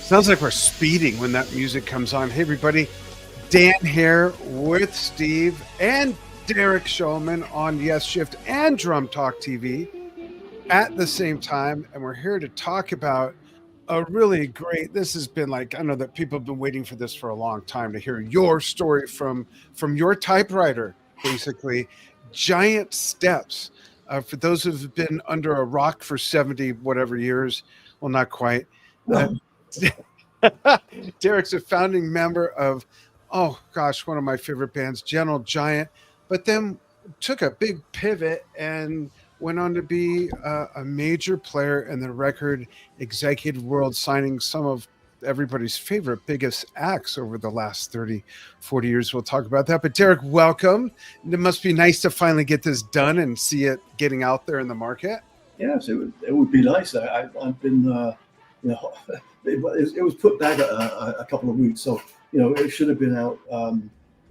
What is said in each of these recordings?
Sounds like we're speeding when that music comes on. Hey, everybody. Dan here with Steve and Derek Shulman on Yesshift and Drum Talk TV at the same time. And we're here to talk about a really great, this has been like, I know that people have been waiting for this for a long time to hear your story from your typewriter, basically. Giant steps. For those who've been under a rock for 70 whatever years, well, not quite. Derek's a founding member of, oh gosh, one of my favorite bands, Gentle Giant, but then took a big pivot and went on to be a major player in the record executive world, signing some of everybody's favorite biggest acts over the last 30, 40 years. We'll talk about that. But Derek, welcome. It must be nice to finally get this done and see it getting out there in the market. Yes, it would be nice. I've been, it was put back a couple of weeks, so it should have been out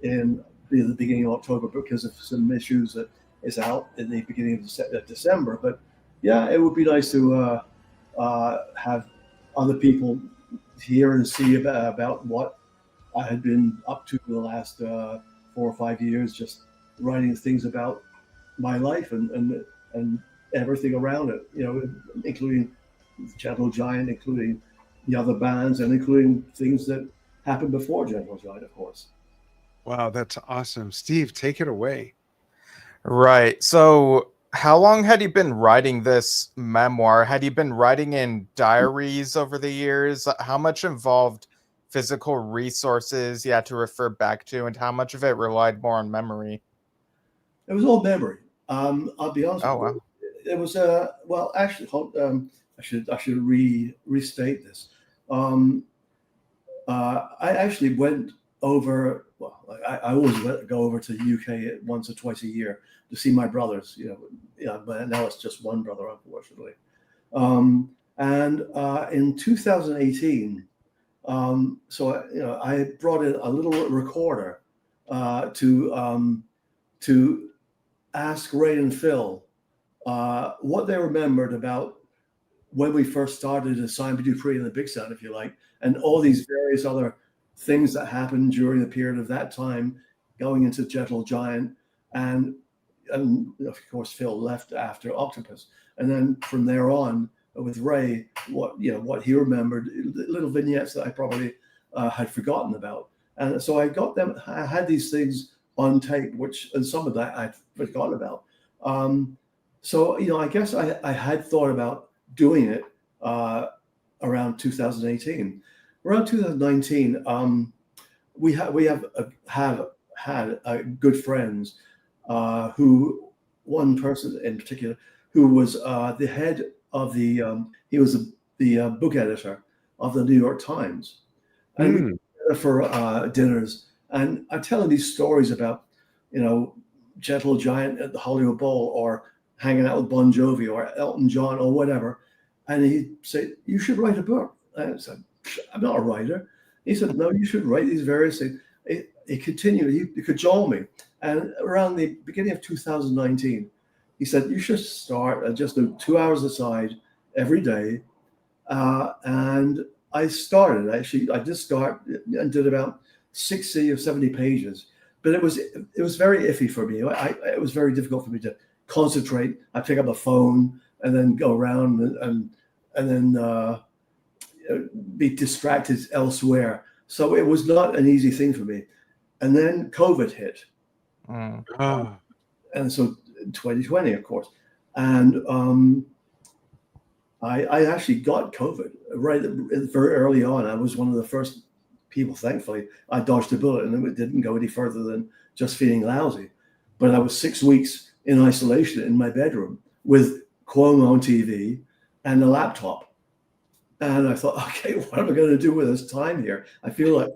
in the beginning of October because of some issues that is out in the beginning of December. But yeah, it would be nice to have other people hear and see about what I had been up to the last 4 or 5 years, just writing things about my life and everything around it, including Gentle Giant, including the other bands, and including things that happened before Gentle Giant, of course. Wow, that's awesome. Steve, take it away. Right. So how long had you been writing this memoir? Had you been writing in diaries over the years? How much involved physical resources you had to refer back to, and how much of it relied more on memory? It was all memory. I'll be honest with you. It was well, actually, I should restate this. I actually went over. Well, I always go over to the UK once or twice a year to see my brothers. But now it's just one brother, unfortunately. And in 2018, so I brought in a little recorder to ask Ray and Phil what they remembered about when we first started as Simon Dupree and the Big Sound, if you like, and all these various other things that happened during the period of that time, going into Gentle Giant, and of course Phil left after Octopus, and then from there on with Ray, what he remembered, little vignettes that I probably had forgotten about, and so I got them. I had these things on tape, and some of that I'd forgotten about. So I guess I had thought about doing it around 2018. Around 2019, we have had good friends who, one person in particular, who was the head of he was the book editor of the New York Times, and we went together for dinners, and I'm telling these stories about Gentle Giant at the Hollywood Bowl, or hanging out with Bon Jovi or Elton John or whatever, and he'd say, "You should write a book." And I said, "I'm not a writer." He said, "No, you should write these various things." He continued, he cajoled me. And around the beginning of 2019, he said, "You should start just 2 hours aside every day." And I started, actually. I did start and did about 60 or 70 pages. But it was very iffy for me. It was very difficult for me to concentrate. I pick up the phone and then go around and then be distracted elsewhere. So it was not an easy thing for me. And then COVID hit. And so 2020, of course. And I actually got COVID very early on. I was one of the first people, thankfully. I dodged a bullet and it didn't go any further than just feeling lousy. But I was 6 weeks in isolation in my bedroom with Cuomo on TV and a laptop. And I thought, okay, what am I going to do with this time here? I feel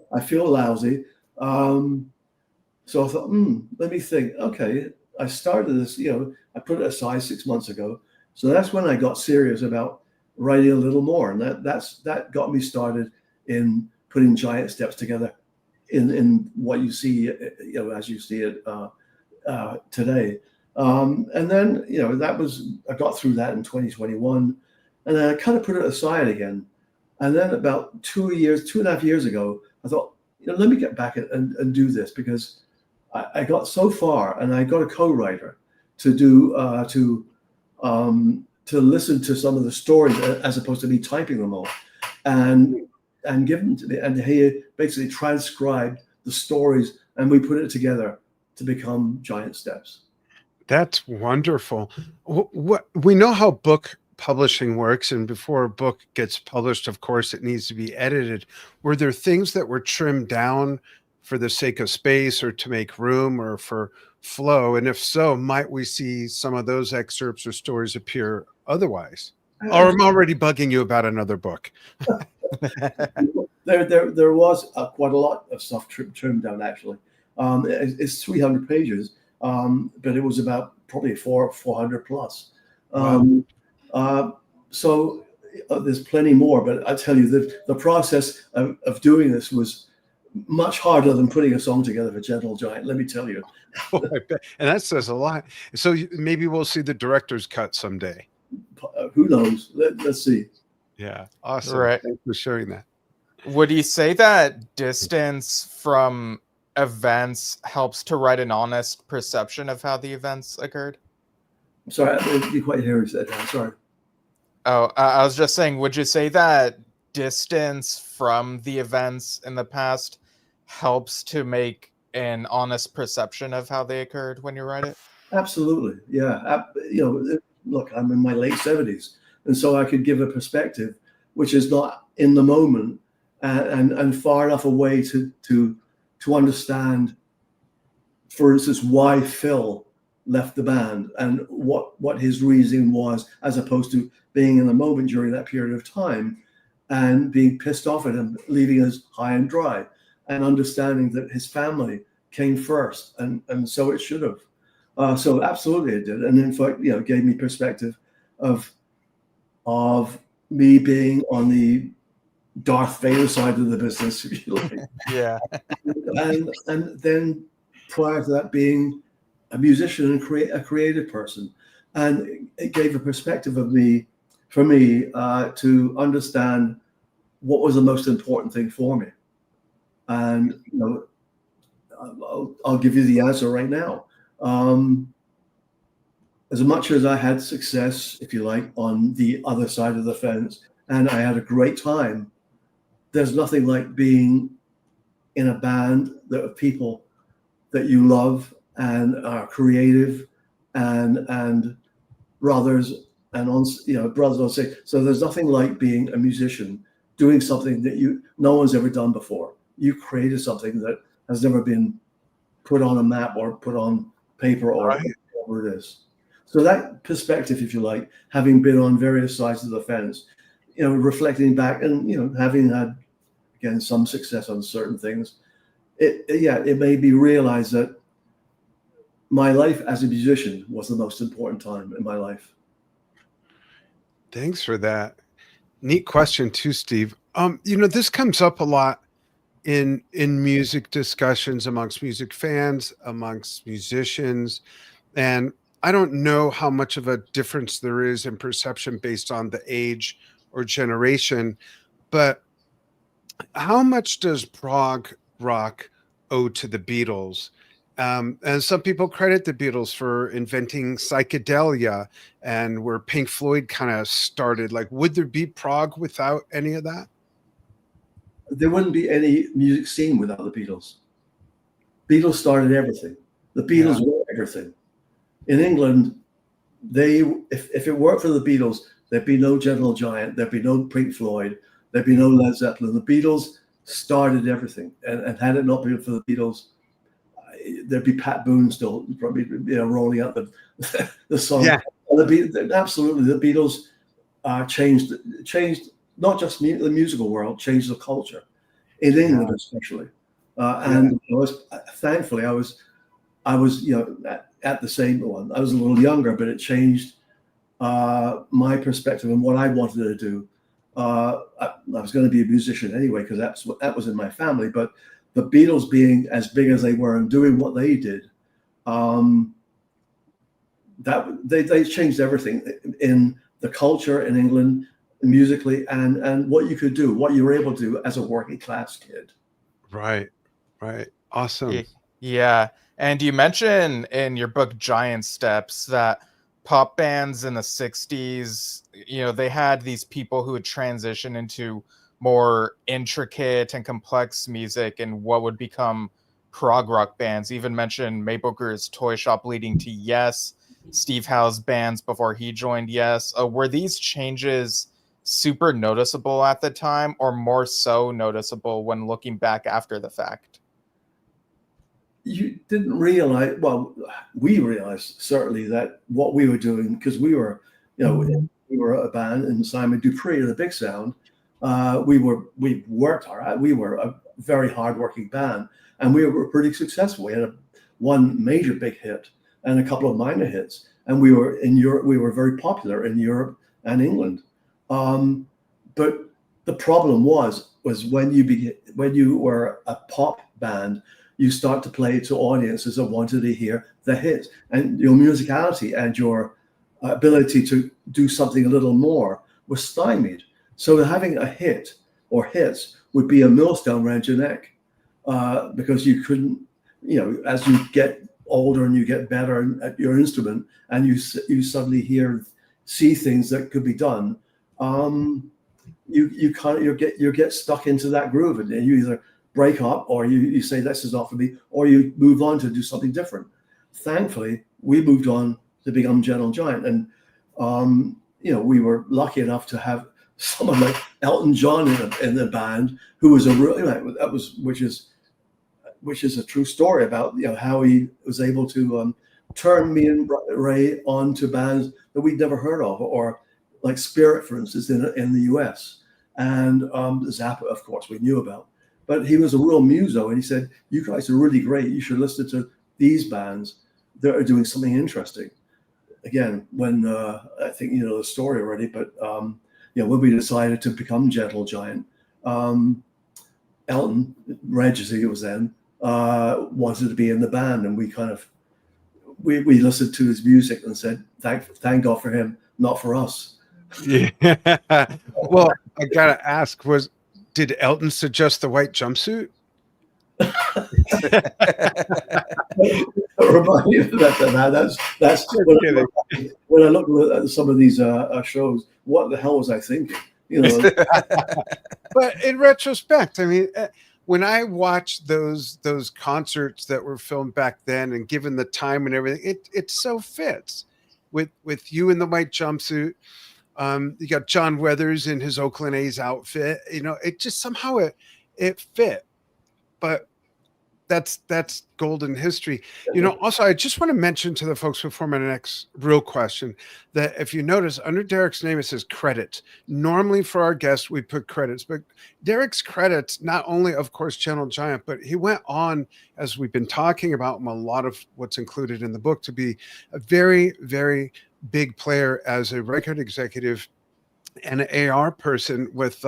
lousy. So I thought, let me think. Okay, I started this, I put it aside 6 months ago. So that's when I got serious about writing a little more. And that got me started in putting Giant Steps together in what you see, as you see it today. And then, I got through that in 2021, and then I kind of put it aside again. And then about 2.5 years ago, I thought, let me get back and do this, because I got so far, and I got a co-writer to do to listen to some of the stories as opposed to me typing them all, and give them to me. And he basically transcribed the stories, and we put it together to become Giant Steps. That's wonderful. What we know how book publishing works, and before a book gets published, of course, it needs to be edited. Were there things that were trimmed down for the sake of space, or to make room, or for flow? And if so, might we see some of those excerpts or stories appear otherwise? Or I'm already bugging you about another book. There was quite a lot of stuff trimmed down, actually. It's 300 pages, but it was about probably 400 plus. So there's plenty more, but I tell you, the process of doing this was much harder than putting a song together for Gentle Giant, let me tell you. Oh, I bet. And that says a lot. So maybe we'll see the director's cut someday. Who knows? Let's see. Yeah, awesome. Right. Thanks for sharing that. Would you say that distance from events helps to write an honest perception of how the events occurred? Sorry, I didn't quite hear what you said. I'm sorry. Oh, I was just saying, would you say that distance from the events in the past helps to make an honest perception of how they occurred when you write it? Absolutely, yeah. Look, I'm in my late 70s, and so I could give a perspective which is not in the moment, and far enough away to understand, for instance, why Phil left the band and what his reason was, as opposed to being in the moment during that period of time and being pissed off at him, leaving us high and dry, and understanding that his family came first, and so it should have. So absolutely it did. And in fact, gave me perspective of me being on the Darth Vader side of the business, if you like. Yeah. and then prior to that, being a musician and a creative person. And it gave a perspective for me to understand what was the most important thing for me. And I'll give you the answer right now. As much as I had success, if you like, on the other side of the fence, and I had a great time, there's nothing like being in a band of people that you love and are creative and brothers and brothers on stage. So there's nothing like being a musician, doing something that no one's ever done before. You created something that has never been put on a map or put on paper or whatever it is. So that perspective, if you like, having been on various sides of the fence, reflecting back and having had, again, some success on certain things, it made me realize that my life as a musician was the most important time in my life. Thanks for that. Neat question too, Steve. This comes up a lot in music discussions amongst music fans, amongst musicians, and I don't know how much of a difference there is in perception based on the age or generation, but how much does prog rock owe to the Beatles? And some people credit the Beatles for inventing psychedelia and where Pink Floyd kind of started. Like, would there be prog without any of that? There wouldn't be any music scene without the Beatles. Beatles started everything. The Beatles were everything. In England, if it weren't for the Beatles, there'd be no Gentle Giant, there'd be no Pink Floyd, there'd be no Led Zeppelin. The Beatles started everything, and had it not been for the Beatles, there'd be Pat Boone still probably rolling out the song. Yeah. Absolutely, the Beatles changed not just the musical world, changed the culture in England especially. And thankfully, I was at the same one. I was a little younger, but it changed my perspective and what I wanted to do. I was going to be a musician anyway, because that was in my family. But the Beatles being as big as they were and doing what they did, that they changed everything in the culture in England, musically, and what you could do, what you were able to do as a working class kid. Right. Awesome. Yeah. And you mention in your book Giant Steps that pop bands in the 60s, they had these people who would transition into more intricate and complex music and what would become prog rock bands. You even mentioned May Booker's Toy Shop leading to Yes, Steve Howe's bands before he joined Yes. Were these changes super noticeable at the time, or more so noticeable when looking back after the fact? You didn't realize, well, we realized certainly that what we were doing, because we were, we were a band in Simon Dupree of the Big Sound. We worked hard. We were a very hardworking band, and we were pretty successful. We had one major big hit and a couple of minor hits, and we were in Europe. We were very popular in Europe and England. But the problem was when you were a pop band, you start to play to audiences that wanted to hear the hits, and your musicality and your ability to do something a little more was stymied. So having a hit or hits would be a millstone around your neck, because you couldn't, as you get older and you get better at your instrument, and you suddenly see things that could be done, you get stuck into that groove, and you either break up, or you say this is not for me, or you move on to do something different. Thankfully, we moved on to become Gentle Giant, and we were lucky enough to have someone like Elton John in the band, who was which is a true story about how he was able to turn me and Ray on to bands that we'd never heard of, or like Spirit, for instance, in the US, and Zappa, of course, we knew about. But he was a real muso, and he said, "You guys are really great. You should listen to these bands that are doing something interesting." Again, when I think you know the story already, but when we decided to become Gentle Giant, Elton, Reg, as he was then, wanted to be in the band, and we listened to his music and said, "Thank God for him, not for us." Yeah. Well, I gotta ask, did Elton suggest the white jumpsuit? Remind me of that. That's when I look at some of these shows. What the hell was I thinking? But in retrospect, I mean, when I watched those concerts that were filmed back then, and given the time and everything, it so fits with you in the white jumpsuit. You got John Weathers in his Oakland A's outfit. It just somehow it fit. But that's golden history. Also, I just want to mention to the folks before my next real question that if you notice under Derek's name, it says credits. Normally for our guests, we put credits, but Derek's credits, not only, of course, Gentle Giant, but he went on, as we've been talking about a lot of what's included in the book, to be a very, very big player as a record executive and an AR person with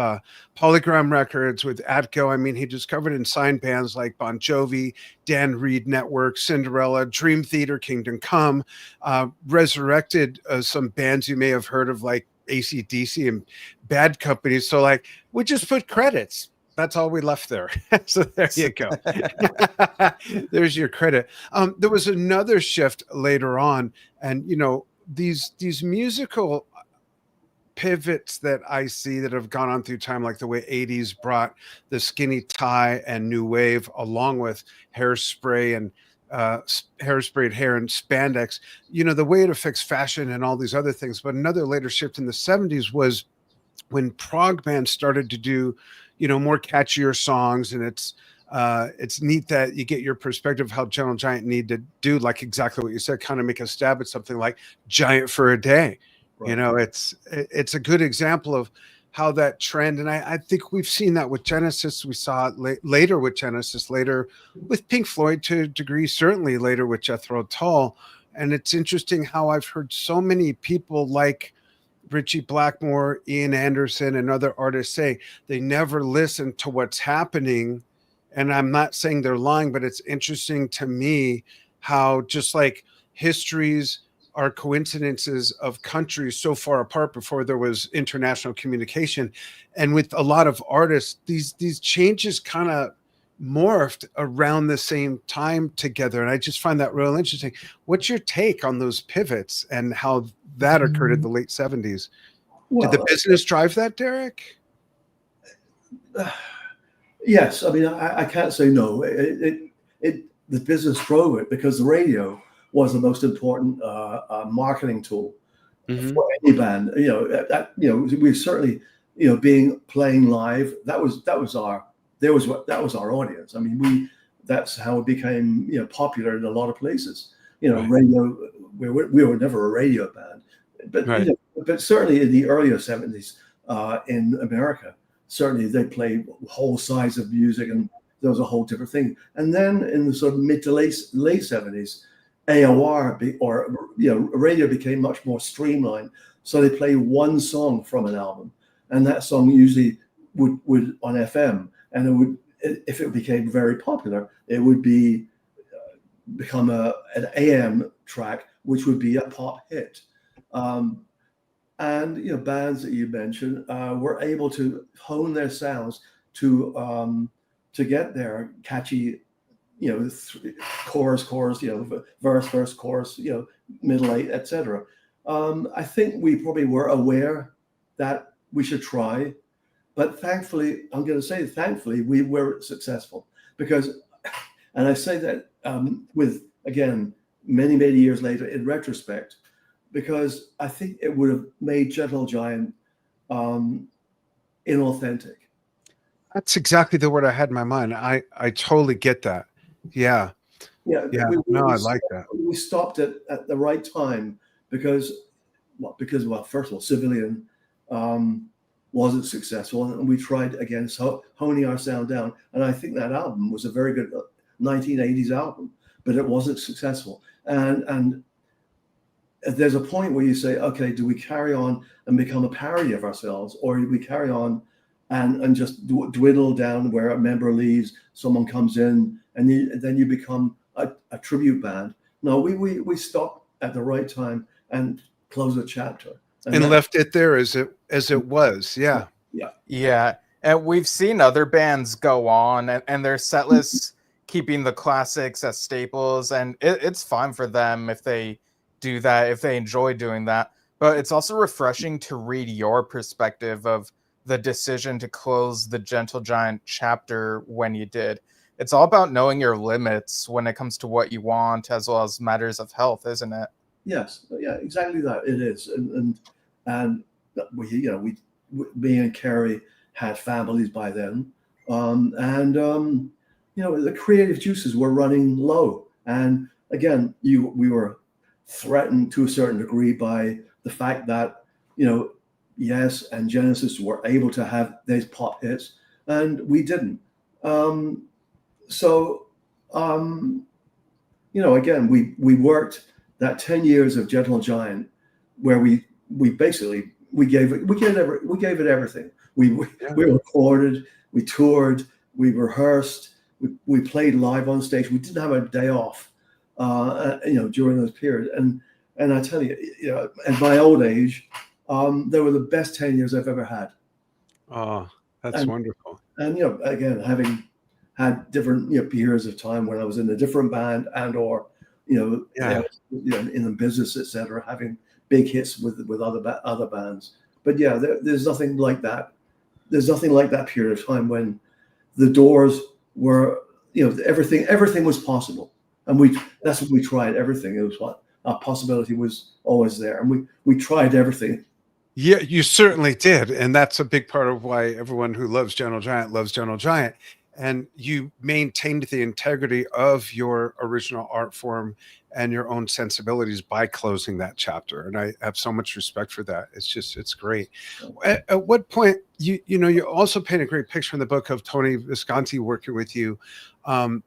Polygram Records, with Atco. I mean, he discovered and signed bands like Bon Jovi, Dan Reed Network, Cinderella, Dream Theater, Kingdom Come, resurrected some bands you may have heard of like AC/DC and Bad Company. So we just put credits. That's all we left there. So there you go. There's your credit. There was another shift later on, and these musical pivots that I see that have gone on through time, like the way 80s brought the skinny tie and new wave, along with hairspray and hairsprayed hair and spandex, the way it affects fashion and all these other things. But another later shift in the 70s was when prog bands started to do, more catchier songs. And it's neat that you get your perspective of how Gentle Giant need to do, like exactly what you said, kind of make a stab at something like Giant for a Day. Right. It's a good example of how that trend, and I think we've seen that with Genesis. We saw it later with Genesis, later with Pink Floyd to a degree, certainly later with Jethro Tull. And it's interesting how I've heard so many people like Richie Blackmore, Ian Anderson, and other artists say they never listen to what's happening. And I'm not saying they're lying, but it's interesting to me how just like histories are coincidences of countries so far apart before there was international communication. And with a lot of artists, these changes kind of morphed around the same time together. And I just find that real interesting. What's your take on those pivots and how that occurred in the late 70s? Did the Well, business drive that, Derek? yes. I mean, I can't say no. The business drove it because the radio was the most important marketing tool Mm-hmm. for any band. We certainly, playing live. That was our audience. I mean, that's how it became popular in a lot of places. Right. Radio. We were never a radio band, but Right. but certainly in the earlier '70s in America, certainly they played whole sides of music, and there was a whole different thing. And then in the sort of mid to late '70s, radio became much more streamlined. So they play one song from an album, and that song usually would on FM, and it would, if it became very popular, it would become an AM track, which would be a pop hit. And bands that you mentioned were able to hone their sounds to get their catchy, chorus, verse, chorus, middle eight, etc. I think we probably were aware that we should try, but thankfully, I'm going to say thankfully, we were successful because, and I say that with, again, many, many years later in retrospect, because I think it would have made Gentle Giant inauthentic. That's exactly the word I had in my mind. I totally get that. Yeah. Yeah, Yeah. I like that. We stopped it at the right time because first of all, Civilian wasn't successful, and we tried again honing our sound down. And I think that album was a very good 1980s album, but it wasn't successful. And there's a point where you say, okay, do we carry on and become a parody of ourselves, or do we carry on and just dwindle down where a member leaves, someone comes in, and then you become a tribute band? No, we stopped at the right time and closed the chapter And left it there as it was. Yeah. Yeah. And we've seen other bands go on and their set lists keeping the classics as staples, and it's fine for them if they do that, if they enjoy doing that. But it's also refreshing to read your perspective of the decision to close the Gentle Giant chapter when you did. It's all about knowing your limits when it comes to what you want, as well as matters of health, isn't it? Yes, yeah, exactly that. It is, and me and Carrie had families by then, the creative juices were running low, and again, we were threatened to a certain degree by the fact that Yes and Genesis were able to have these pop hits, and we didn't. Again, we worked that 10 years of Gentle Giant, where we basically gave it everything. We recorded, we toured, we rehearsed, we played live on stage. We didn't have a day off, during those periods. And I tell you, at my old age, they were the best 10 years I've ever had. Oh, that's wonderful. And again, having had different periods of time when I was in a different band and/or in the business, etc., having big hits with other bands. But yeah, there's nothing like that. There's nothing like that period of time when the doors were, everything was possible, and that's what we tried. Everything. It was what our possibility was always there, and we tried everything. Yeah, you certainly did. And that's a big part of why everyone who loves Gentle Giant loves Gentle Giant. And you maintained the integrity of your original art form and your own sensibilities by closing that chapter. And I have so much respect for that. It's great. At what point, you also paint a great picture in the book of Tony Visconti working with you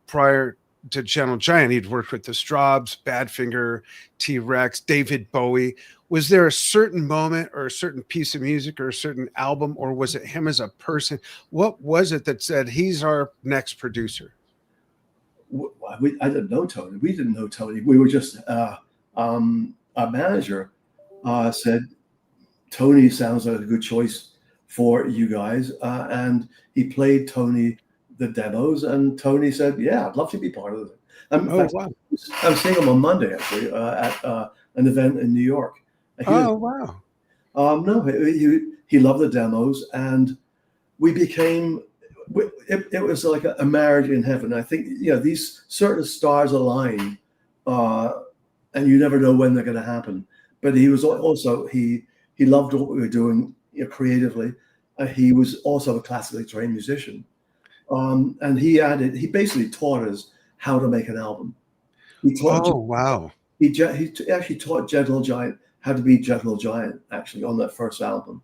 prior to Gentle Giant. He'd worked with the Strawbs, Badfinger, T-Rex, David Bowie. Was there a certain moment or a certain piece of music or a certain album, or was it him as a person? What was it that said he's our next producer? I didn't know Tony. We didn't know Tony. We were just our manager said, Tony sounds like a good choice for you guys. And he played Tony the demos, and Tony said, yeah, I'd love to be part of it. In fact, wow. I'm seeing him on Monday, actually, at an event in New York. Wow. No, he loved the demos, and we became, it was like a marriage in heaven. I think, these certain stars align, and you never know when they're going to happen. But he was also, he loved what we were doing creatively. He was also a classically trained musician. And he basically taught us how to make an album. Wow. He actually taught Gentle Giant how to be Gentle Giant, actually, on that first album.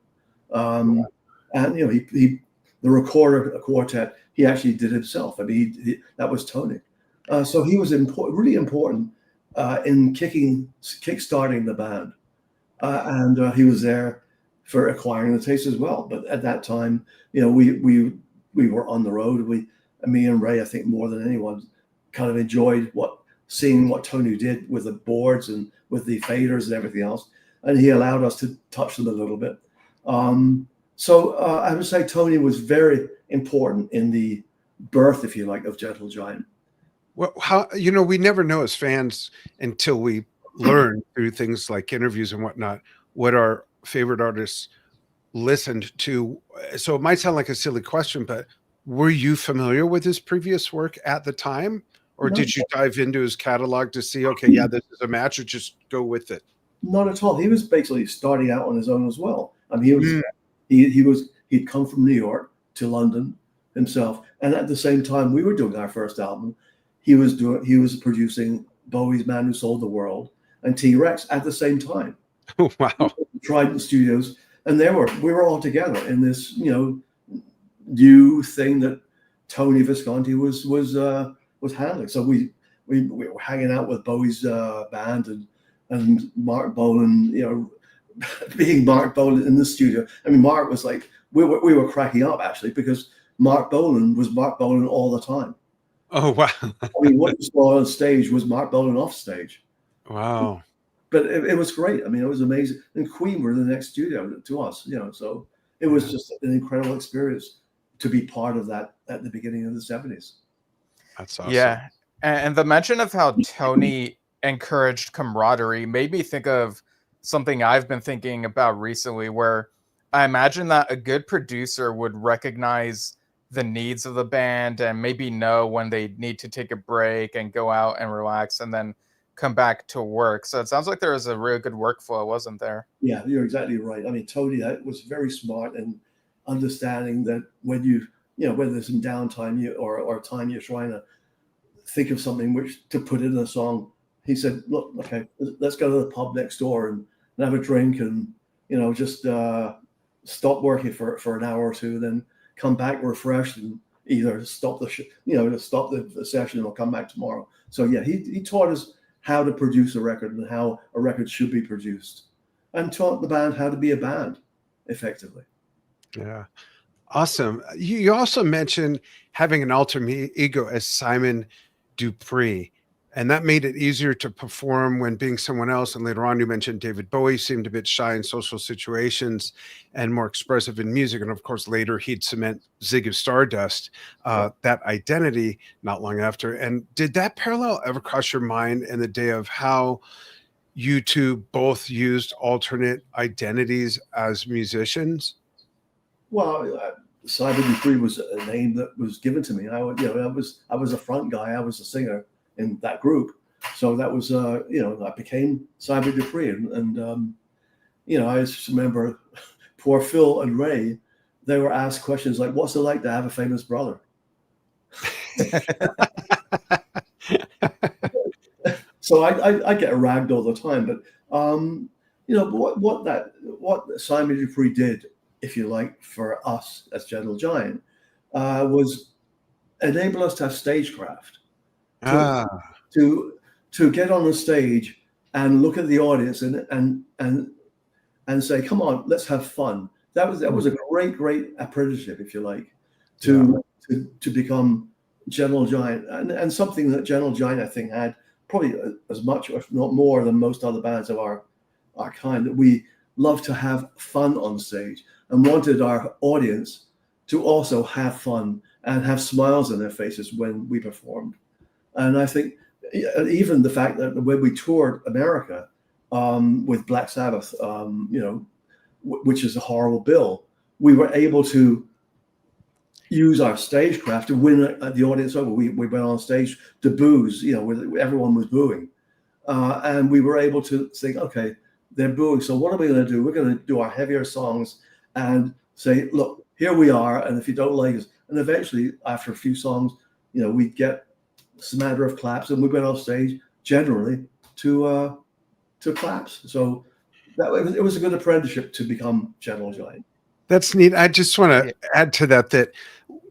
And the recorder, a quartet, he actually did himself. I mean, that was Tony. So he was really important in kickstarting the band, and he was there for acquiring the taste as well. But at that time, we were on the road. Me and Ray, I think more than anyone, kind of enjoyed seeing what Tony did with the boards and with the faders and everything else, and he allowed us to touch them a little bit. So I would say Tony was very important in the birth, if you like, of Gentle Giant. Well, we never know as fans until we learn through things like interviews and whatnot what our favorite artists listened to. So it might sound like a silly question, but were you familiar with his previous work at the time, or did you dive into his catalog to see, okay, yeah, this is a match, or just go with it? Not at all. He was basically starting out on his own as well. I mean, he'd come from New York to London himself, and at the same time we were doing our first album, he was producing Bowie's Man Who Sold the World and T-Rex at the same time. Oh, wow. Trident Studios, and we were all together in this new thing that Tony Visconti was handling. So we were hanging out with Bowie's band and Mark Bolan, being Mark Bolan in the studio. I mean, Mark was like, we were cracking up actually, because Mark Bolan was Mark Bolan all the time. Oh, wow. I mean, what you saw on stage was Mark Bolan off stage. Wow. But it was great. I mean, it was amazing. And Queen were in the next studio to us, so it was just an incredible experience to be part of that at the beginning of the 70s. That's awesome. Yeah. And the mention of how Tony encouraged camaraderie made me think of something I've been thinking about recently, where I imagine that a good producer would recognize the needs of the band and maybe know when they need to take a break and go out and relax and then come back to work. So it sounds like there was a real good workflow, wasn't there? Yeah, you're exactly right. I mean, Tony was very smart in understanding that when when there's some downtime or time you're trying to think of something which to put in a song, he said, look, okay, let's go to the pub next door and have a drink and just stop working for an hour or two, then come back refreshed and either stop the session or come back tomorrow. So yeah, he taught us how to produce a record and how a record should be produced, and taught the band how to be a band effectively. Yeah. Awesome. You also mentioned having an alter ego as Simon Dupree, and that made it easier to perform when being someone else. And later on, you mentioned David Bowie seemed a bit shy in social situations and more expressive in music. And of course, later he'd cement Zig of Stardust, that identity not long after. And did that parallel ever cross your mind in the day of how you two both used alternate identities as musicians? Well, Simon Dupree was a name that was given to me. I was a front guy. I was a singer in that group. So that was, I became Simon Dupree. And I just remember poor Phil and Ray, they were asked questions like, what's it like to have a famous brother? So I get ragged all the time. But, what Simon Dupree did, if you like, for us as Gentle Giant, was enable us to have stagecraft. To get on the stage and look at the audience and say, come on, let's have fun. That was a great apprenticeship, if you like, to become Gentle Giant, and something that Gentle Giant, I think, had probably as much, if not more, than most other bands of our kind, that we love to have fun on stage and wanted our audience to also have fun and have smiles on their faces when we performed. And I think even the fact that when we toured America with Black Sabbath, which is a horrible bill, we were able to use our stagecraft to win the audience over. We went on stage to booze, where everyone was booing. And we were able to think, okay, they're booing. So what are we going to do? We're going to do our heavier songs and say, look, here we are. And if you don't like us, and eventually after a few songs, we'd get a smatter of claps, and we went off stage generally to claps. So it was a good apprenticeship to become Gentle Giant. That's neat. I just want to add to that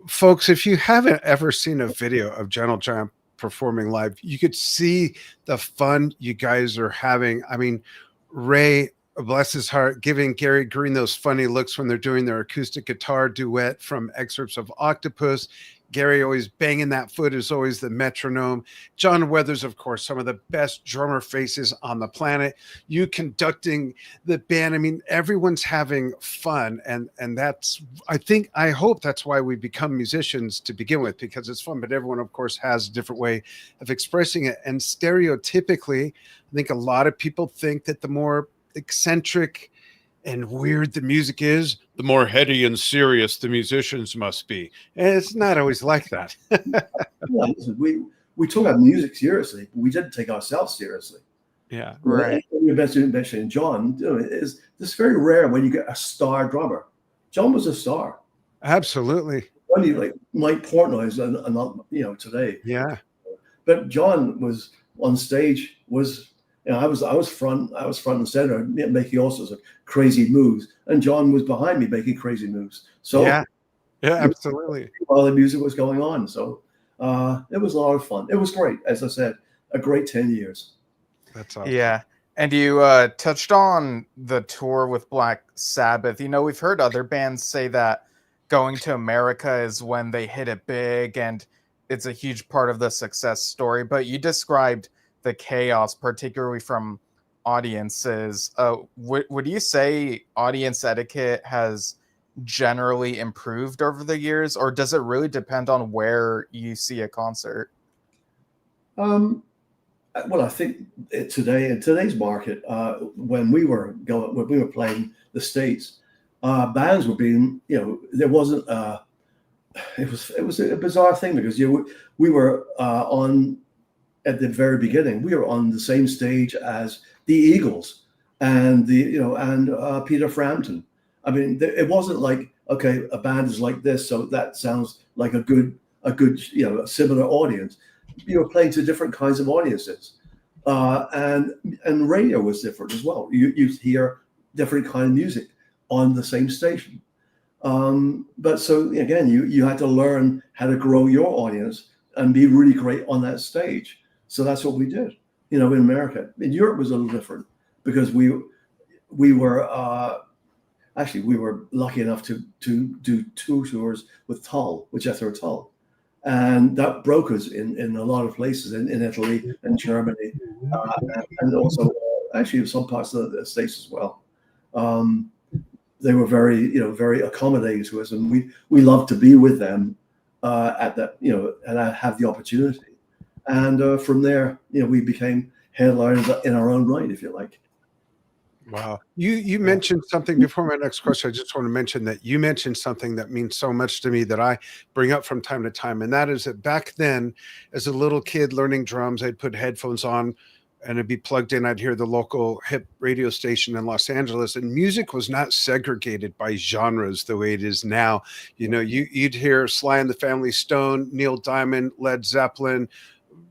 folks, if you haven't ever seen a video of Gentle Giant performing live, you could see the fun you guys are having. I mean, Ray, bless his heart, giving Gary Green those funny looks when they're doing their acoustic guitar duet from excerpts of Octopus. Gary always banging that foot is always the metronome. John Weathers, of course, some of the best drummer faces on the planet. You conducting the band. I mean, everyone's having fun. And that's, I hope that's why we become musicians to begin with, because it's fun. But everyone, of course, has a different way of expressing it. And stereotypically, I think a lot of people think that the more eccentric and weird the music is, the more heady and serious the musicians must be. And it's not always like that. We took our music seriously, but we didn't take ourselves seriously. Yeah, right. Mentioning John, it's very rare when you get a star drummer. John was a star. Absolutely. Only like Mike Portnoy's and today. Yeah. But John was on stage, I was front and center, making all sorts of crazy moves, and John was behind me making crazy moves. So yeah, absolutely. While the music was going on, so it was a lot of fun. It was great, as I said, a great 10 years. That's awesome. Yeah, and you touched on the tour with Black Sabbath. We've heard other bands say that going to America is when they hit it big, and it's a huge part of the success story. But you described the chaos, particularly from audiences. Would you say audience etiquette has generally improved over the years, or does it really depend on where you see a concert? Well, I think in today's market, when we were playing the States, bands were being, there wasn't. It was a bizarre thing because we were on. At the very beginning, we were on the same stage as the Eagles and Peter Frampton. I mean, it wasn't like, okay, a band is like this, so that sounds like a good a similar audience. You were playing to different kinds of audiences, and radio was different as well. You hear different kind of music on the same station, but so again, you had to learn how to grow your audience and be really great on that stage. So that's what we did, in America. In Europe was a little different because we were lucky enough to do 2 tours with Tull, with Jethro Tull, and that broke us in a lot of places in Italy and Germany, and also actually some parts of the States as well. They were very accommodating to us, and we loved to be with them at that, and I have the opportunity. And from there, we became headliners in our own right, if you like. Wow. You mentioned something before my next question. I just want to mention that you mentioned something that means so much to me that I bring up from time to time. And that is that back then, as a little kid learning drums, I'd put headphones on and it'd be plugged in. I'd hear the local hip radio station in Los Angeles, and music was not segregated by genres the way it is now. You'd hear Sly and the Family Stone, Neil Diamond, Led Zeppelin,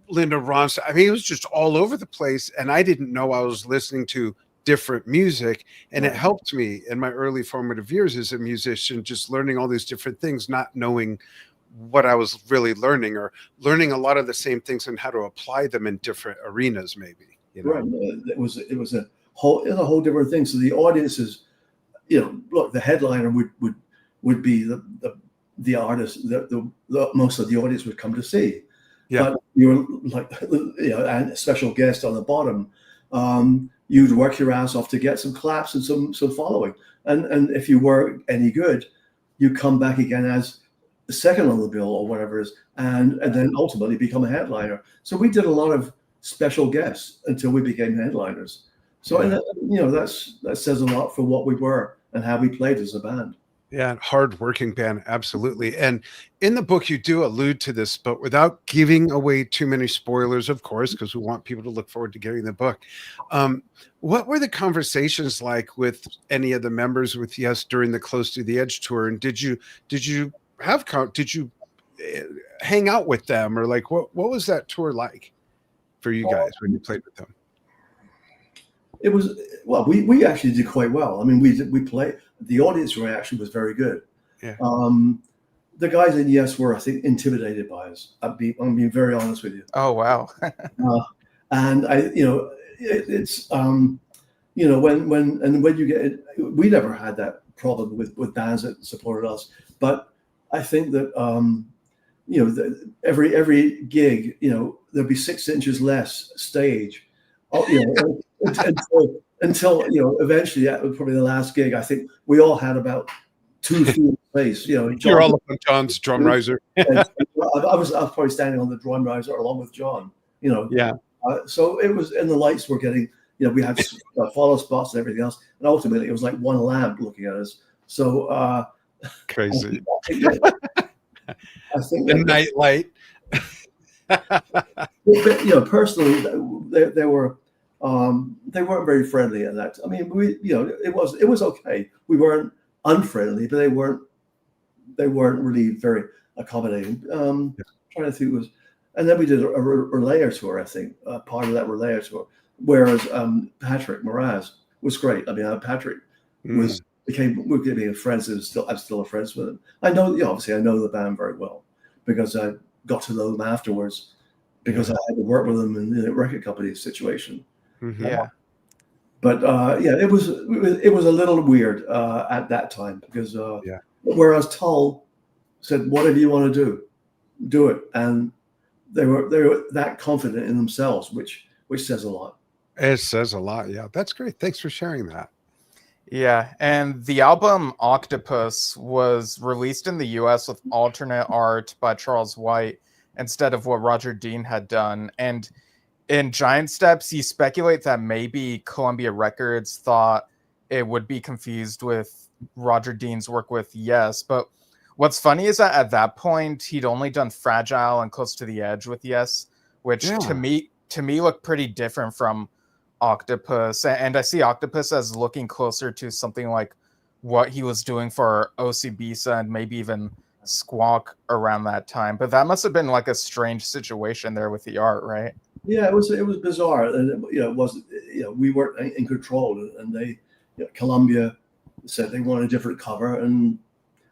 Linda Ronstadt. I mean, it was just all over the place, and I didn't know I was listening to different music, and it helped me in my early formative years as a musician, just learning all these different things, not knowing what I was really learning, or learning a lot of the same things and how to apply them in different arenas, maybe. Right. It was a whole different thing. So the audiences, look, the headliner would be the artist that the most of the audience would come to see. but you're like, a special guest on the bottom. You'd work your ass off to get some claps and some following. And if you were any good, you come back again as the second on the bill or whatever it is, and then ultimately become a headliner. So we did a lot of special guests until we became headliners. So that says a lot for what we were and how we played as a band. Yeah, hard-working band, absolutely. And in the book, you do allude to this, but without giving away too many spoilers, of course, because we want people to look forward to getting the book. What were the conversations like with any of the members with Yes during the Close to the Edge tour? And did you hang out with them, or like what was that tour like for you guys when you played with them? It was, well, we actually did quite well. I mean, we played. The audience reaction was very good. Yeah. The guys in Yes were, I think, intimidated by us. I'm being very honest with you. Oh wow. And it's when you get it, we never had that problem with bands that supported us. But I think that every gig, there'd be 6 inches less stage. Until eventually, probably the last gig, I think we all had about 2 feet of space. You're all up on John's drum riser. I was probably standing on the drum riser along with John. Yeah. So it was, and the lights were getting. We had follow spots and everything else, and ultimately it was like one lamp looking at us. So crazy. I think the night light. But, personally, they weren't very friendly at that. I mean, it was okay. We weren't unfriendly, but they weren't really very accommodating. Trying to think and then we did a Relayer tour. I think part of that Relayer tour, whereas Patrick Moraz was great. I mean, Patrick we're getting friends, and I'm still friends with him. I know, obviously, I know the band very well because I got to know them afterwards because I had to work with them in a record company situation. Mm-hmm. Yeah. But it was a little weird at that time because whereas Tull said, whatever you want to do it, and they were that confident in themselves, which says a lot. It says a lot. Yeah, that's great. Thanks for sharing that. Yeah, and the album Octopus was released in the US with alternate art by Charles White instead of what Roger Dean had done. And in Giant Steps, you speculate that maybe Columbia Records thought it would be confused with Roger Dean's work with Yes. But what's funny is that at that point, he'd only done Fragile and Close to the Edge with Yes, which to me looked pretty different from Octopus. And I see Octopus as looking closer to something like what he was doing for OCBisa and maybe even Squawk around that time. But that must have been like a strange situation there with the art, right? Yeah, it was bizarre, and it wasn't. We weren't in control, and they, Columbia, said they wanted a different cover, and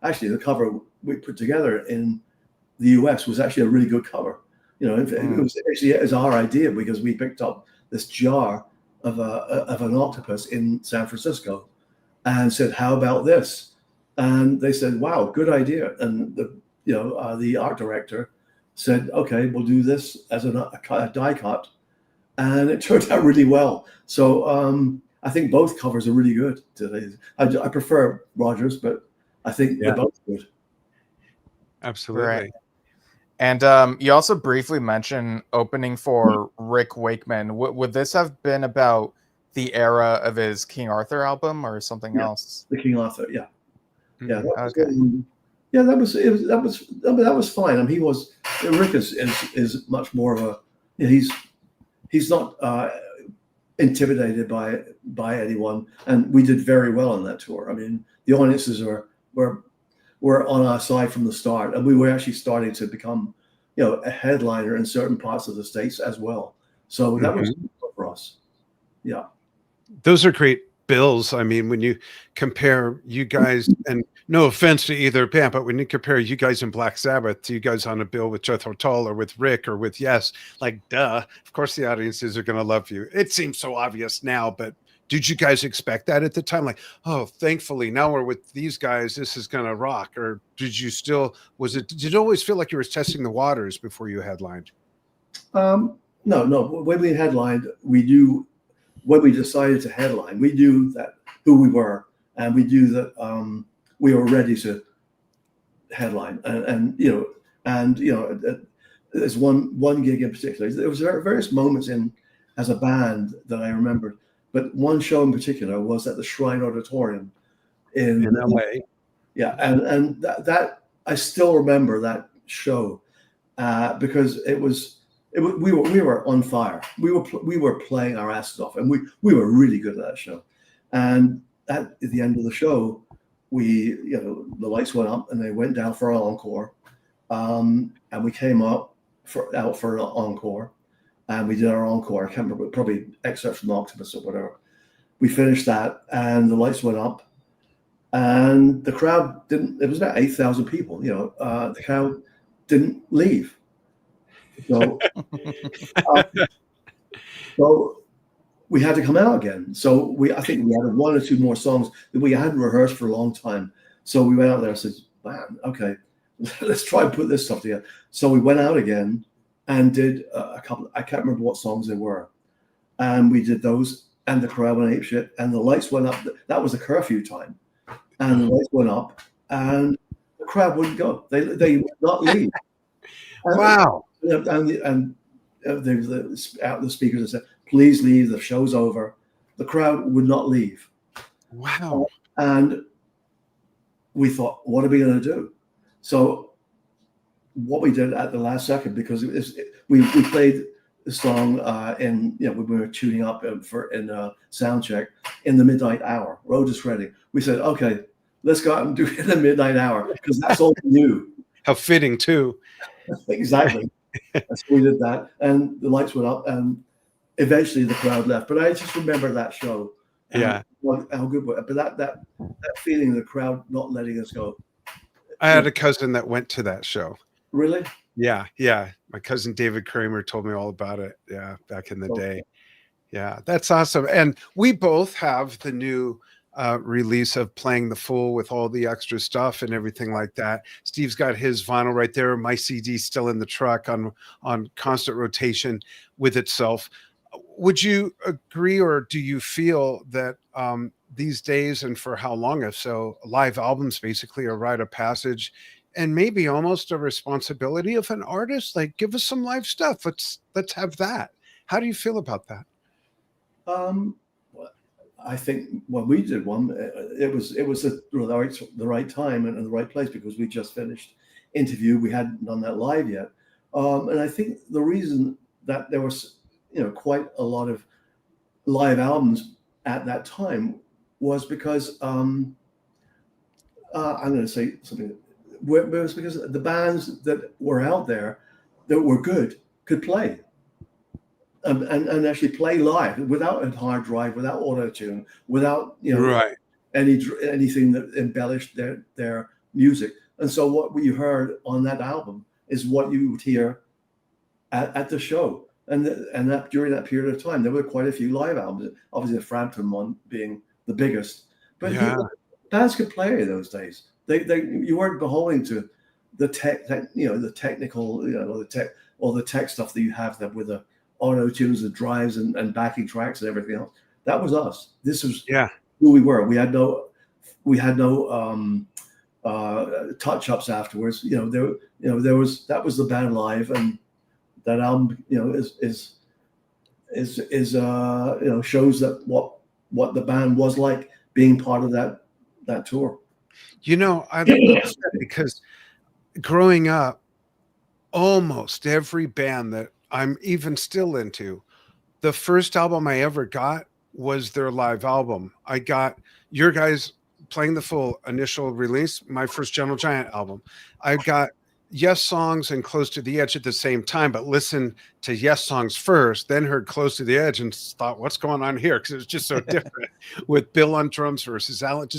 actually the cover we put together in the US was actually a really good cover. It was actually our idea because we picked up this jar of an octopus in San Francisco, and said, "How about this?" And they said, "Wow, good idea." And the art director said, "Okay, we'll do this as a die cut," and it turned out really well. So I think both covers are really good today. I prefer Rogers, but I think they're both good. Absolutely. Right. And you also briefly mentioned opening for Rick Wakeman. Would this have been about the era of his King Arthur album or something else? The King Arthur, yeah. Yeah. That was fine. I mean, Rick is much more of a, he's not intimidated by anyone, and we did very well on that tour. I mean, the audiences were on our side from the start, and we were actually starting to become, a headliner in certain parts of the States as well. So that was good for us. Yeah. Those are great bills. I mean, when you compare you guys, and no offense to either band, but when you compare you guys in Black Sabbath to you guys on a bill with Jethro Tull or with Rick or with Yes, like, duh, of course the audiences are going to love you. It seems so obvious now, but did you guys expect that at the time? Like, oh, thankfully now we're with these guys, this is going to rock. Or did you always feel like you were testing the waters before you headlined? No. When we headlined, we knew when we decided to headline, we knew that who we were, and we knew that we were ready to headline. There's one gig in particular. There was various moments in as a band that I remembered, but one show in particular was at the Shrine Auditorium in LA. Yeah, and that I still remember that show because we were on fire. We were playing our asses off, and we were really good at that show. And at the end of the show, the lights went up and they went down for our encore, and we came out for an encore, and we did our encore. I can't remember, probably excerpts from Octopus or whatever. We finished that, and the lights went up. And the crowd didn't. It was about 8,000 people. The crowd didn't leave. So, so we had to come out again. So I think we had one or two more songs that we hadn't rehearsed for a long time. So we went out there and said, "Man, okay, let's try and put this stuff together." So we went out again and did a couple. I can't remember what songs they were, and we did those. And the crowd went apeshit, and the lights went up. That was the curfew time. And the lights went up, and the crowd wouldn't go. They would not leave. Wow! And the speakers said, "Please leave. The show's over." The crowd would not leave. Wow! And we thought, "What are we going to do?" So, what we did at the last second, because we played the song we were tuning up in sound check in the midnight hour. Road is ready. We said, "Okay, let's go out and do it in the midnight hour," because that's all we knew. How fitting too. Exactly. So we did that, and the lights went up, and eventually the crowd left. But I just remember that show. Yeah. How good was it? But that feeling of the crowd not letting us go. I had a cousin that went to that show. Really? Yeah. My cousin David Kramer told me all about it. Yeah, back in the day. Yeah, that's awesome. And we both have the new release of Playing the Fool with all the extra stuff and everything like that. Steve's got his vinyl right there. My CD's still in the truck on constant rotation with itself. Would you agree, or do you feel that these days, and for how long, if so, live albums basically a rite of passage and maybe almost a responsibility of an artist? Like, give us some live stuff. Let's have that. How do you feel about that? I think when we did one, it was the right time and the right place, because we just finished Interview. We hadn't done that live yet, and I think the reason that there was quite a lot of live albums at that time was because I'm going to say something. It was because the bands that were out there that were good could play. And actually play live without a hard drive, without auto tune, without Right. anything that embellished their music. And so what you heard on that album is what you would hear at the show. And that during that period of time, there were quite a few live albums. Obviously, the Frampton one being the biggest. But bands could play in those days. You weren't beholden to the the technical, the tech stuff that you have that with the auto tunes, the drives and backing tracks and everything else. That was us. This was who we were. We had no touch ups afterwards. That was the band live, and that album shows that what the band was like being part of that tour. I love that, because growing up, almost every band that I'm even still into, the first album I ever got was their live album. I got your guys' Playing the Fool initial release, my first Gentle Giant album. I got Yes songs and Close to the Edge at the same time, but listened to Yes songs first, then heard Close to the Edge and thought, what's going on here? Because it was just so different with Bill on drums versus Alan.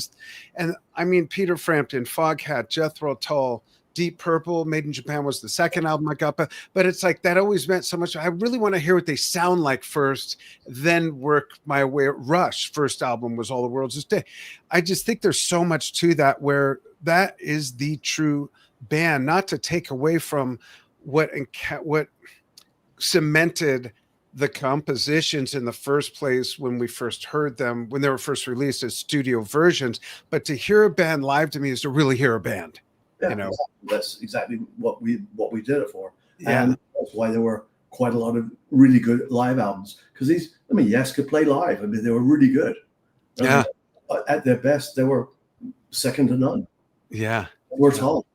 And I mean, Peter Frampton, Foghat, Jethro Tull, Deep Purple, Made in Japan was the second album I got, but it's like that always meant so much. I really want to hear what they sound like first, then work my way. Rush first album was All the World's This Day. I just think there's so much to that, where that is the true band, not to take away from what cemented the compositions in the first place when we first heard them, when they were first released as studio versions. But to hear a band live to me is to really hear a band. Yeah, You know, that's exactly what we did it for, Yeah. and that's why there were quite a lot of really good live albums. Because Yes could play live. I mean, they were really good. Yeah. At their best, they were second to none. Yeah. We're tall.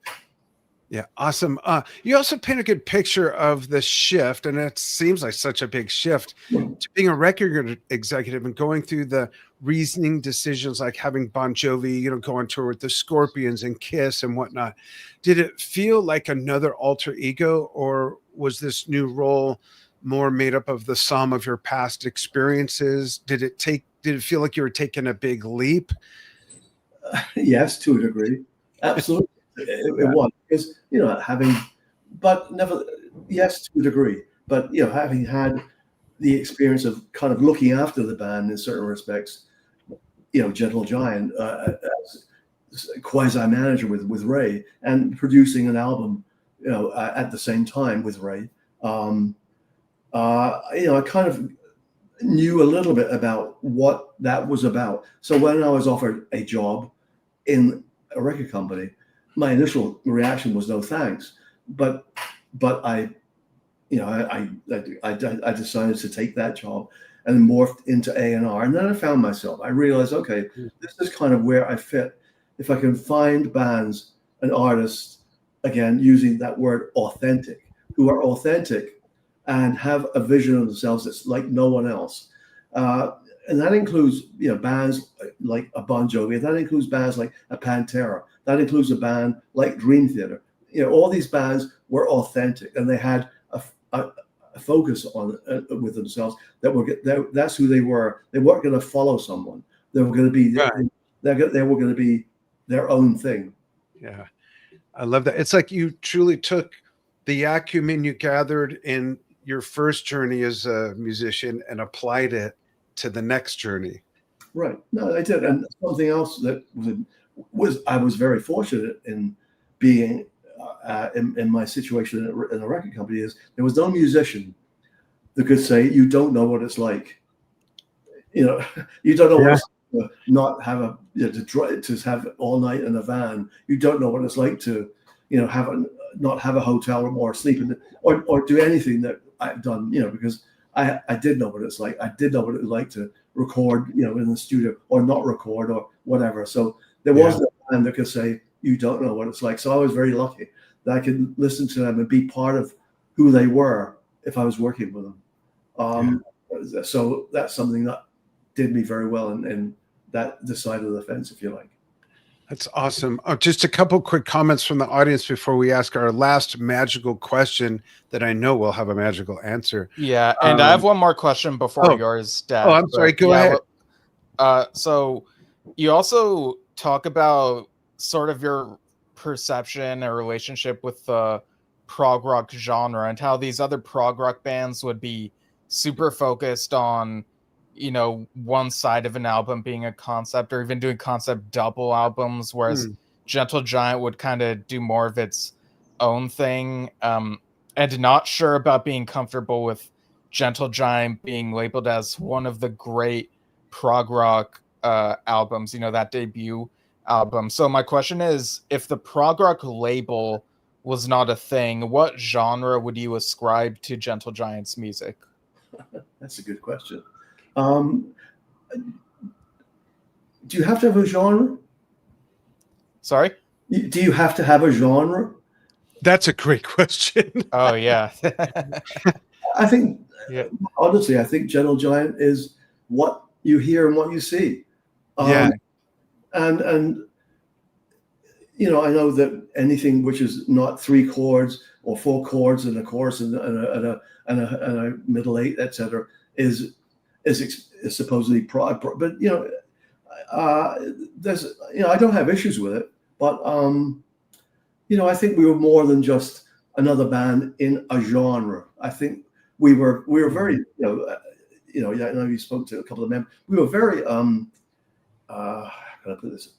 Yeah, awesome. You also paint a good picture of the shift, and it seems like such a big shift to being a record executive and going through the reasoning decisions, like having Bon Jovi, go on tour with the Scorpions and Kiss and whatnot. Did it feel like another alter ego, or was this new role more made up of the sum of your past experiences? Did it feel like you were taking a big leap? Yes, to a degree, absolutely. It was because yes, to a degray, but having had the experience of kind of looking after the band in certain respects, Gentle Giant, as quasi manager with Ray, and producing an album, at the same time with Ray, I kind of knew a little bit about what that was about. So when I was offered a job in a record company, my initial reaction was no thanks. But I decided to take that job and morphed into A&R. And then I found myself. I realized, okay, this is kind of where I fit. If I can find bands and artists, again, using that word authentic, who are authentic and have a vision of themselves that's like no one else. And that includes, bands like a Bon Jovi. That includes bands like a Pantera. That includes a band like Dream Theater. All these bands were authentic, and they had a focus on with themselves. That's who they were. They weren't going to follow someone. They were going to be. Right. They were going to be their own thing. Yeah, I love that. It's like you truly took the acumen you gathered in your first journey as a musician and applied it to the next journey. Right. No, I did. And something else that was I was very fortunate in being in my situation in a record company is there was no musician that could say, you don't know what it's like. You don't know what it's like to not have to have it all night in a van. You don't know what it's like to, not have a hotel room or sleep in or do anything that I've done, because I did know what it's like. I did know what it was like to record, in the studio or not record or whatever. So there wasn't a band that could say, you don't know what it's like. So I was very lucky that I could listen to them and be part of who they were if I was working with them. So that's something that did me very well in the side of the fence, if you like. That's awesome. Oh, just a couple quick comments from the audience before we ask our last magical question that I know will have a magical answer. Yeah, and I have one more question before yours, Dad. Oh, I'm sorry. Go ahead. So you also talk about sort of your perception or relationship with the prog rock genre and how these other prog rock bands would be super focused on one side of an album being a concept or even doing concept double albums, whereas Gentle Giant would kind of do more of its own thing, and not sure about being comfortable with Gentle Giant being labeled as one of the great prog rock albums, that debut album. So my question is, if the prog rock label was not a thing, what genre would you ascribe to Gentle Giant's music? That's a good question. Do you have to have a genre? Sorry? Do you have to have a genre? That's a great question. Oh, yeah. I think, honestly, I think Gentle Giant is what you hear and what you see. And I know that anything which is not 3 chords or 4 chords and a chorus and a middle 8, etc., is supposedly prog, but there's I don't have issues with it, but I think we were more than just another band in a genre. I think we were very I know you spoke to a couple of members. We were very how can I put this?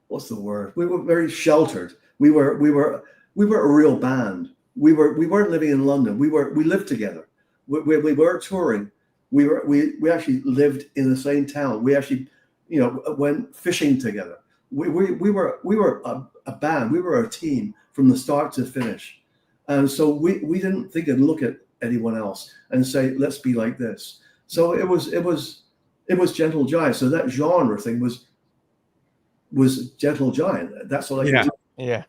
What's the word? We were very sheltered. We were a real band. we weren't living in London. We lived together. We weren't touring. We actually lived in the same town. We actually, went fishing together. We were a band. We were a team from the start to finish, and so we didn't think and look at anyone else and say, let's be like this. So it was Gentle Giant. So that genre thing was Gentle Giant. That's what I could do. Yeah.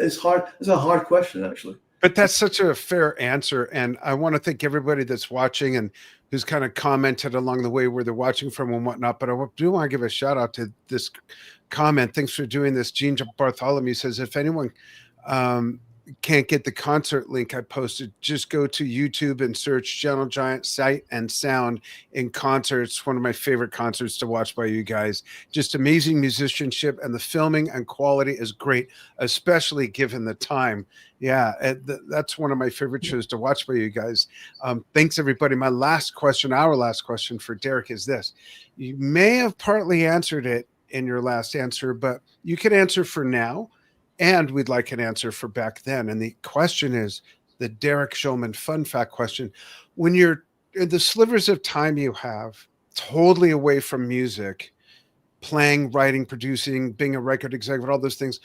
It's hard. It's a hard question, actually. But that's such a fair answer. And I want to thank everybody that's watching and who's kind of commented along the way where they're watching from and whatnot. But I do want to give a shout out to this comment. Thanks for doing this. Gene Bartholomew says, if anyone can't get the concert link I posted, just go to YouTube and search Gentle Giant Sight and Sound in concert. It's one of my favorite concerts to watch by you guys. Just amazing musicianship, and the filming and quality is great, especially given the time. Yeah, that's one of my favorite shows to watch by you guys. Thanks, everybody. Our last question for Derek is this. You may have partly answered it in your last answer, but you can answer for now. And we'd like an answer for back then. And the question is the Derek Shulman fun fact question. When you're in the slivers of time you have totally away from music, playing, writing, producing, being a record executive, all those things,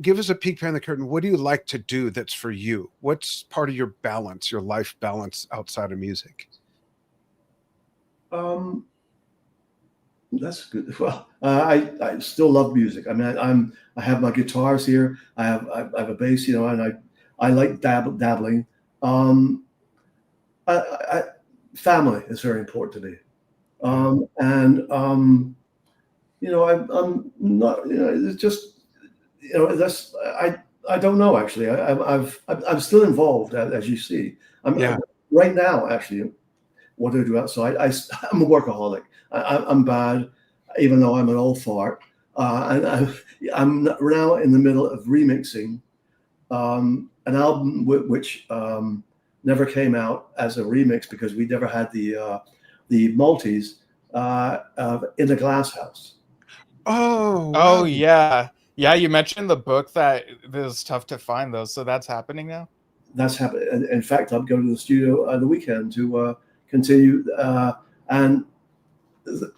give us a peek behind the curtain. What do you like to do that's for you? What's part of your balance, your life balance outside of music? That's good. Well, I still love music. I mean, I have my guitars here. I have a bass, and I like dabbling. Family is very important to me, and I'm not, it's just, that's I don't know actually. I'm still involved as you see. I'm right now actually. What do I do outside? I'm a workaholic. I'm bad, even though I'm an old fart. And I'm now in the middle of remixing an album which never came out as a remix because we never had the multis in the Glass House. Oh, wow. Yeah. You mentioned the book that it was tough to find those, so that's happening now. That's happening. In fact, I'm going to the studio on the weekend to continue, and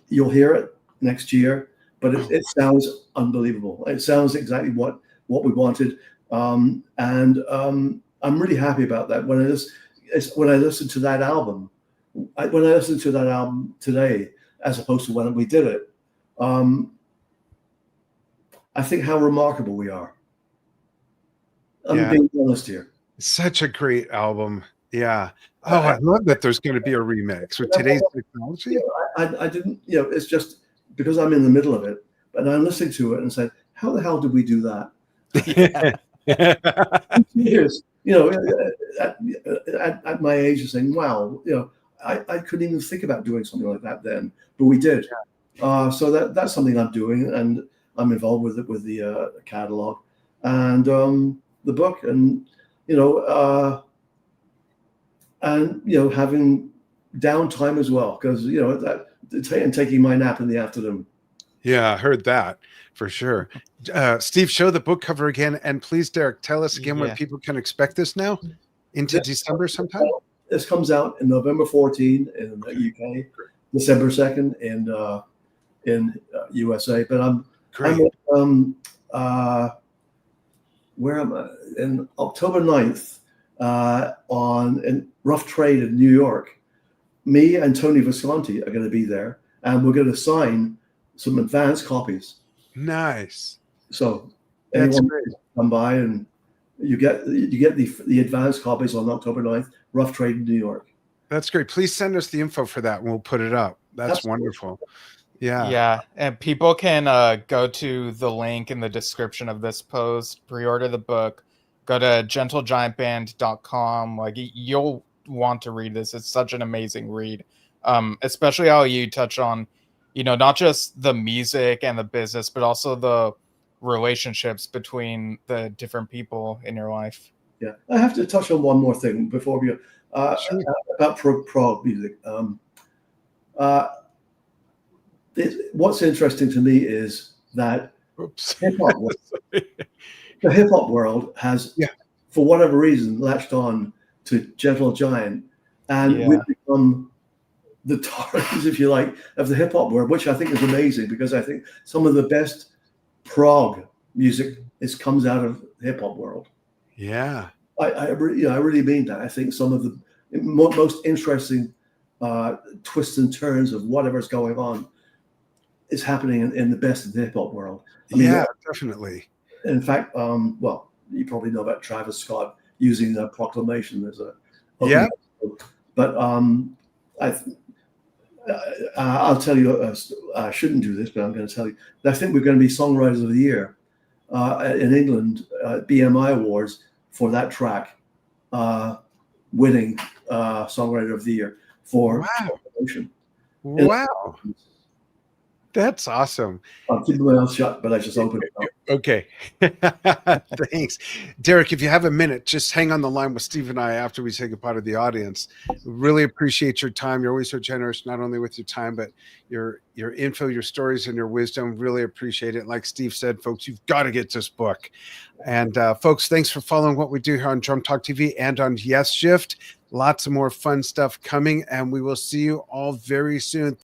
you'll hear it next year. But it sounds unbelievable. It sounds exactly what we wanted, and I'm really happy about that. When I listen to that album, today, as opposed to when we did it, I think how remarkable we are. I'm being honest here. Such a great album. Yeah. Oh, I love that there's going to be a remix with today's technology. I didn't, it's just because I'm in the middle of it, and I'm listening to it and said, how the hell did we do that? Years, at my age, and saying, wow, I couldn't even think about doing something like that then, but we did. So that's something I'm doing, and I'm involved with it, with the catalog and the book, and having downtime as well, because and taking my nap in the afternoon. Yeah, I heard that for sure. Steve, show the book cover again, and please, Derek, tell us again when people can expect this now into December sometime. This comes out in November 14 in the UK, December 2nd in USA. But where am I? In October 9th in Rough Trade in New York. Me and Tony Visconti are going to be there, and we're going to sign some advanced copies. Nice. So that's anyone great. Come by, and you get the advanced copies on October 9th, Rough Trade in New York. That's great. Please send us the info for that and we'll put it up. That's wonderful. Yeah. And people can go to the link in the description of this post, pre-order the book, go to gentlegiantband.com. Like, you'll want to read this. It's such an amazing read. Especially how you touch on, not just the music and the business, but also the relationships between the different people in your life. Yeah. I have to touch on one more thing before we about prog music. What's interesting to me is that the hip hop world has for whatever reason, latched on to Gentle Giant, and we've become the targets, if you like, of the hip hop world, which I think is amazing, because I think some of the best prog music comes out of the hip hop world. Yeah. I really mean that. I think some of the most interesting twists and turns of whatever's going on is happening in the best of the hip hop world. I mean, definitely. In fact, well, you probably know about Travis Scott using the Proclamation as a but I'll tell you, I shouldn't do this, but I'm going to tell you. I think we're going to be Songwriters of the Year in England, BMI Awards for that track, winning Songwriter of the Year for Proclamation. Wow. That's awesome. I'll keep my mouth shut, but I just opened it up. Okay. Thanks. Derek, if you have a minute, just hang on the line with Steve and I after we say goodbye to the audience. Really appreciate your time. You're always so generous, not only with your time, but your info, your stories, and your wisdom. Really appreciate it. Like Steve said, folks, you've got to get this book. And folks, thanks for following what we do here on Drum Talk TV and on Yesshift. Lots of more fun stuff coming, and we will see you all very soon.